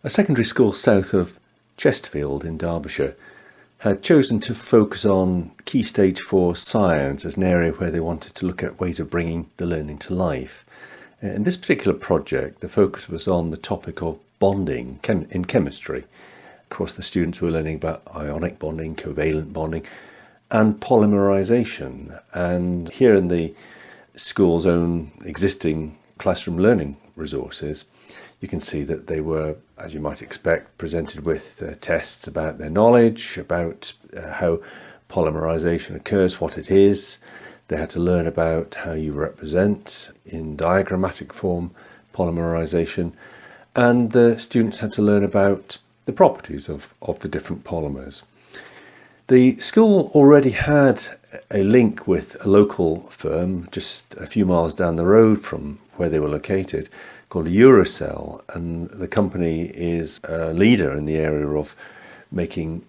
A secondary school south of Chesterfield in Derbyshire had chosen to focus on Key Stage 4 science as an area where they wanted to look at ways of bringing the learning to life. In this particular project, the focus was on the topic of bonding in chemistry. Of course, the students were learning about ionic bonding, covalent bonding, and polymerization. And here in the school's own existing classroom learning resources, you can see that they were, as you might expect, presented with tests about their knowledge, about how polymerization occurs, what it is. They had to learn about how you represent in diagrammatic form polymerization, and the students had to learn about the properties of the different polymers. The school already had a link with a local firm just a few miles down the road from where they were located, called Eurocell, and the company is a leader in the area of making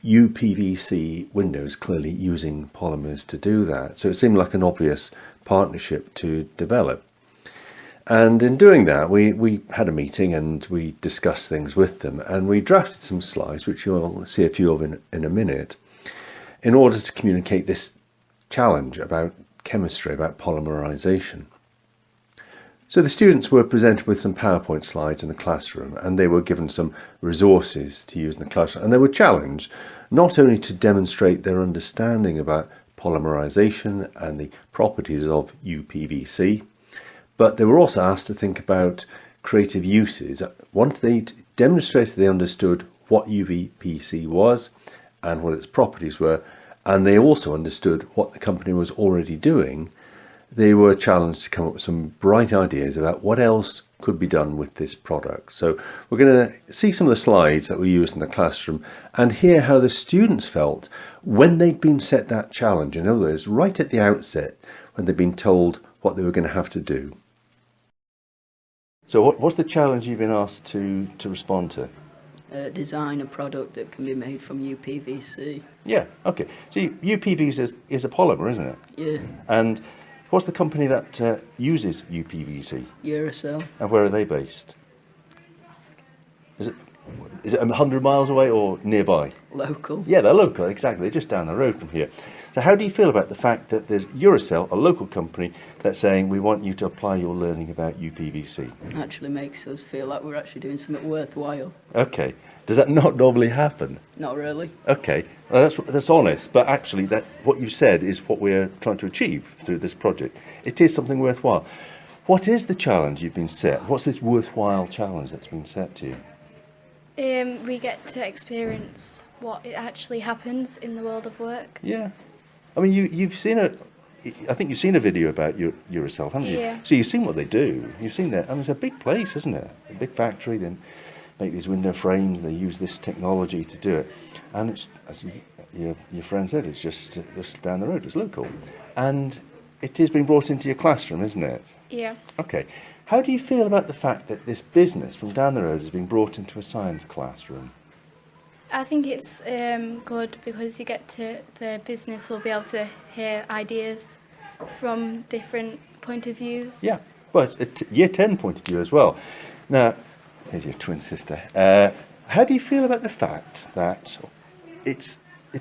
UPVC windows, clearly using polymers to do that. So it seemed like an obvious partnership to develop. And in doing that, we had a meeting and we discussed things with them, and we drafted some slides, which you'll see a few of in a minute, in order to communicate this challenge about chemistry, about polymerization. So the students were presented with some PowerPoint slides in the classroom, and they were given some resources to use in the classroom, and they were challenged not only to demonstrate their understanding about polymerization and the properties of UPVC, but they were also asked to think about creative uses. Once they demonstrated they understood what UPVC was and what its properties were, and they also understood what the company was already doing, they were challenged to come up with some bright ideas about what else could be done with this product. So we're going to see some of the slides that we used in the classroom and hear how the students felt when they'd been set that challenge. In other words, right at the outset, when they'd been told what they were going to have to do. So what's the challenge you've been asked to respond to? Design a product that can be made from UPVC. Yeah, okay. So UPVC is a polymer, isn't it? Yeah. And what's the company that uses UPVC? Eurocell. And where are they based? Is it 100 miles away or nearby? Local. Yeah, they're local, exactly. They're just down the road from here. So how do you feel about the fact that there's Eurocell, a local company, that's saying we want you to apply your learning about UPVC? Actually makes us feel like we're actually doing something worthwhile. Okay. Does that not normally happen? Not really. Okay. Well, that's honest. But actually, that what you said is what we're trying to achieve through this project. It is something worthwhile. What is the challenge you've been set? What's this worthwhile challenge that's been set to you? We get to experience what it actually happens in the world of work. Yeah. I mean, you've seen I think you've seen a video about yourself, haven't you? Yeah. So you've seen what they do. You've seen that. I mean, it's a big place, isn't it? A big factory. They make these window frames. They use this technology to do it. And it's, as your friend said, it's just down the road. It's local. And it is being brought into your classroom, isn't it? Yeah. Okay. How do you feel about the fact that this business from down the road is being brought into a science classroom? I think it's good because the business will be able to hear ideas from different point of views. Yeah, well, it's a year 10 point of view as well. Now, here's your twin sister. How do you feel about the fact that it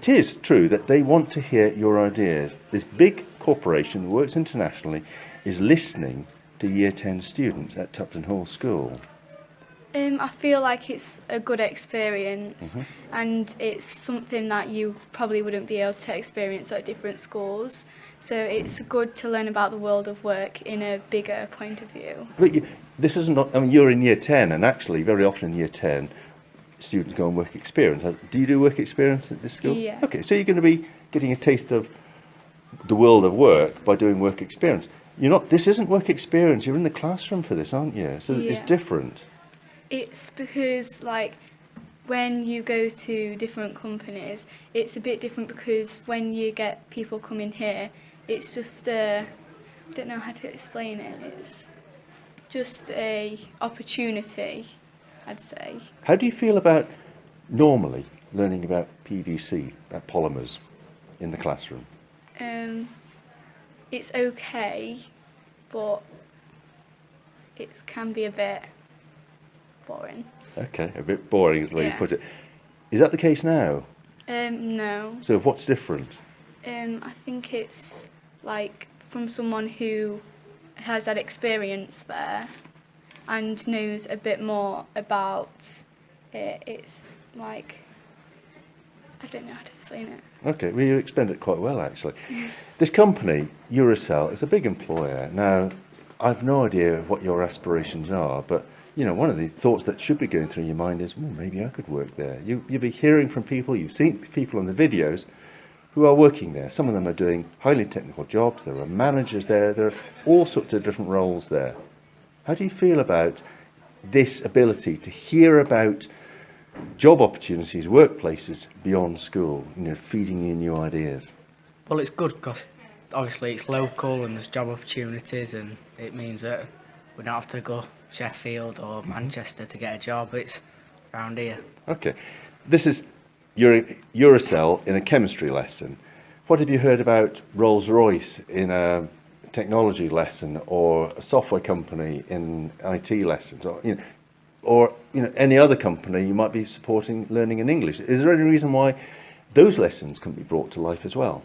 is true that they want to hear your ideas? This big corporation that works internationally is listening to year 10 students at Tupton Hall School. I feel like it's a good experience, and it's something that you probably wouldn't be able to experience at different schools. So it's good to learn about the world of work in a bigger point of view. But this isn't. I mean, you're in year 10, and actually, very often in year 10, students go on work experience. Do you do work experience at this school? Yeah. Okay, so you're going to be getting a taste of the world of work by doing work experience. This isn't work experience. You're in the classroom for this, aren't you? So it's Yeah. different. It's because, when you go to different companies, it's a bit different because when you get people coming here, it's just I don't know how to explain it. It's just a opportunity, I'd say. How do you feel about normally learning about PVC, about polymers, in the classroom? It's okay, but it can be a bit boring. Okay, a bit boring is the way you Yeah. put it. Is that the case now? No. So what's different? I think it's like from someone who has had experience there and knows a bit more about it. It's like, I don't know how to explain it. Okay, well, you explained it quite well, actually. This company, Eurocell, is a big employer. Now, I've no idea what your aspirations are, but, you know, one of the thoughts that should be going through your mind is, well, maybe I could work there. You'll be hearing from people, you've seen people on the videos who are working there. Some of them are doing highly technical jobs, there are managers there are all sorts of different roles there. How do you feel about this ability to hear about job opportunities, workplaces beyond school, you know, feeding you new ideas? Well, it's good because obviously it's local and there's job opportunities, and it means that we don't have to go Sheffield or Manchester to get a job. It's around here. Okay, this is Eurocell in a chemistry lesson. What have you heard about Rolls-Royce in a technology lesson, or a software company in IT lessons, or any other company you might be supporting learning in English? Is there any reason why those lessons couldn't be brought to life as well?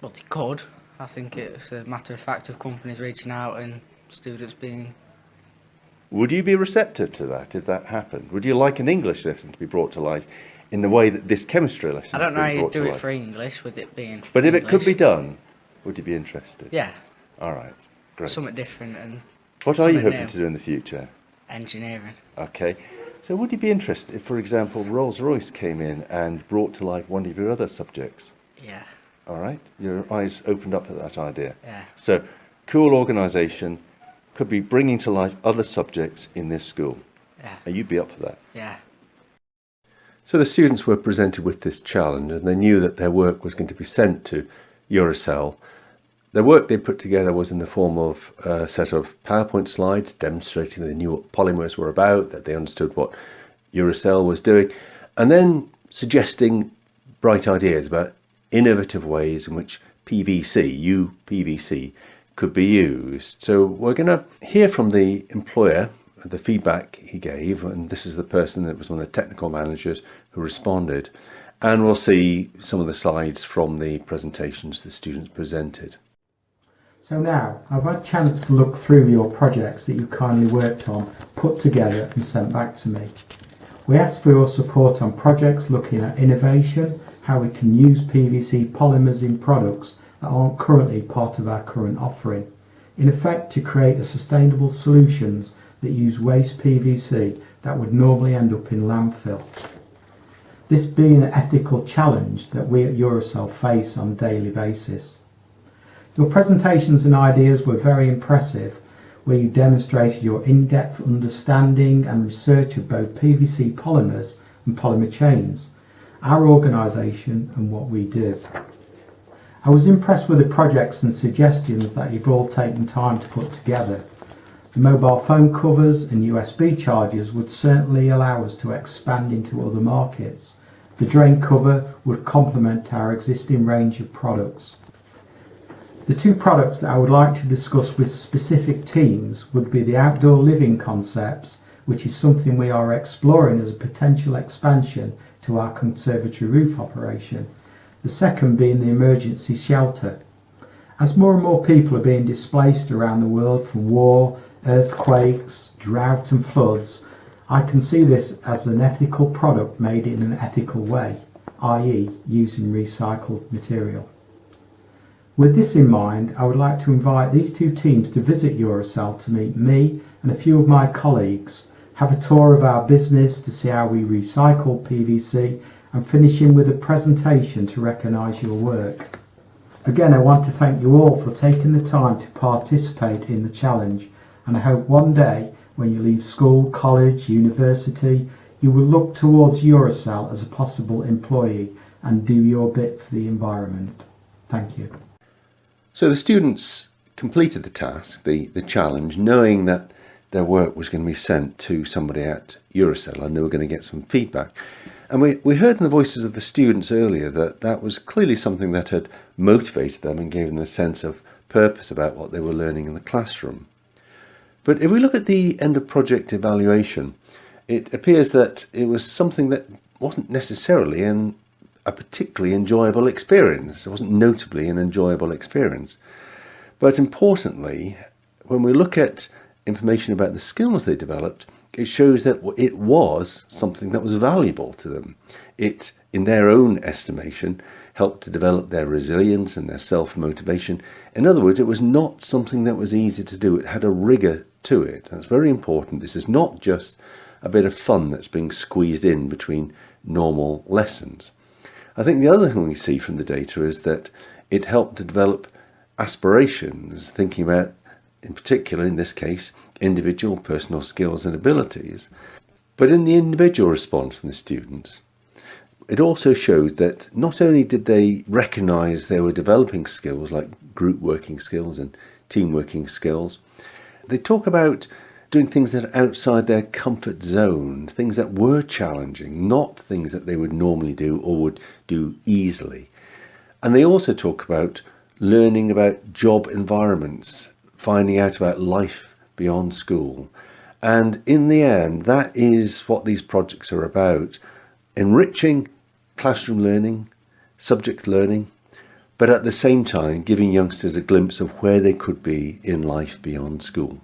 Well, they could. I think it's a matter of fact of companies reaching out and students being... Would you be receptive to that if that happened? Would you like an English lesson to be brought to life in the way that this chemistry lesson I don't know how is you brought do to it life? for English with it being But if it could be English. done, would you be interested? Yeah, All right, great. something different and What are you something hoping new. to do in the future? Engineering. Okay, so would you be interested if, for example, Rolls-Royce came in and brought to life one of your other subjects? Yeah, All right, your eyes opened up at that idea. yeah. So, cool organisation, could be bringing to life other subjects in this school. Yeah, Are you be up for that? yeah. So the students were presented with this challenge, and they knew that their work was going to be sent to Eurocell. The work they put together was in the form of a set of PowerPoint slides demonstrating that they knew what polymers were about, that they understood what Eurocell was doing, and then suggesting bright ideas about innovative ways in which UPVC, could be used. So we're going to hear from the employer, the feedback he gave, and this is the person that was one of the technical managers who responded, and we'll see some of the slides from the presentations the students presented. So now, I've had a chance to look through your projects that you kindly worked on, put together and sent back to me. We asked for your support on projects looking at innovation, how we can use PVC polymers in products that aren't currently part of our current offering. In effect, to create a sustainable solutions that use waste PVC that would normally end up in landfill. This being an ethical challenge that we at Eurocell face on a daily basis. Your presentations and ideas were very impressive, where you demonstrated your in-depth understanding and research of both PVC polymers and polymer chains, our organisation and what we do. I was impressed with the projects and suggestions that you've all taken time to put together. The mobile phone covers and USB chargers would certainly allow us to expand into other markets. The drain cover would complement our existing range of products. The two products that I would like to discuss with specific teams would be the outdoor living concepts, which is something we are exploring as a potential expansion to our conservatory roof operation. The second being the emergency shelter. As more and more people are being displaced around the world from war, earthquakes, drought and floods, I can see this as an ethical product made in an ethical way, i.e. using recycled material. With this in mind, I would like to invite these two teams to visit Eurocell to meet me and a few of my colleagues, have a tour of our business to see how we recycle PVC, and finishing with a presentation to recognise your work. Again, I want to thank you all for taking the time to participate in the challenge, and I hope one day when you leave school, college, university, you will look towards Eurocell as a possible employee and do your bit for the environment. Thank you. So the students completed the task, the challenge, knowing that their work was going to be sent to somebody at Eurocell and they were going to get some feedback. And we heard in the voices of the students earlier that that was clearly something that had motivated them and gave them a sense of purpose about what they were learning in the classroom. But if we look at the end of project evaluation, it appears that it was something that wasn't necessarily a particularly enjoyable experience. It wasn't notably an enjoyable experience. But importantly, when we look at information about the skills they developed, it shows that it was something that was valuable to them. It, in their own estimation, helped to develop their resilience and their self-motivation. In other words, it was not something that was easy to do. It had a rigour to it. That's very important. This is not just a bit of fun that's being squeezed in between normal lessons. I think the other thing we see from the data is that it helped to develop aspirations, thinking about, in particular, in this case, individual personal skills and abilities. But in the individual response from the students, it also showed that not only did they recognise they were developing skills like group working skills and team working skills, they talk about doing things that are outside their comfort zone, things that were challenging, not things that they would normally do or would do easily. And they also talk about learning about job environments, finding out about life beyond school. And in the end, that is what these projects are about, enriching classroom learning, subject learning, but at the same time giving youngsters a glimpse of where they could be in life beyond school.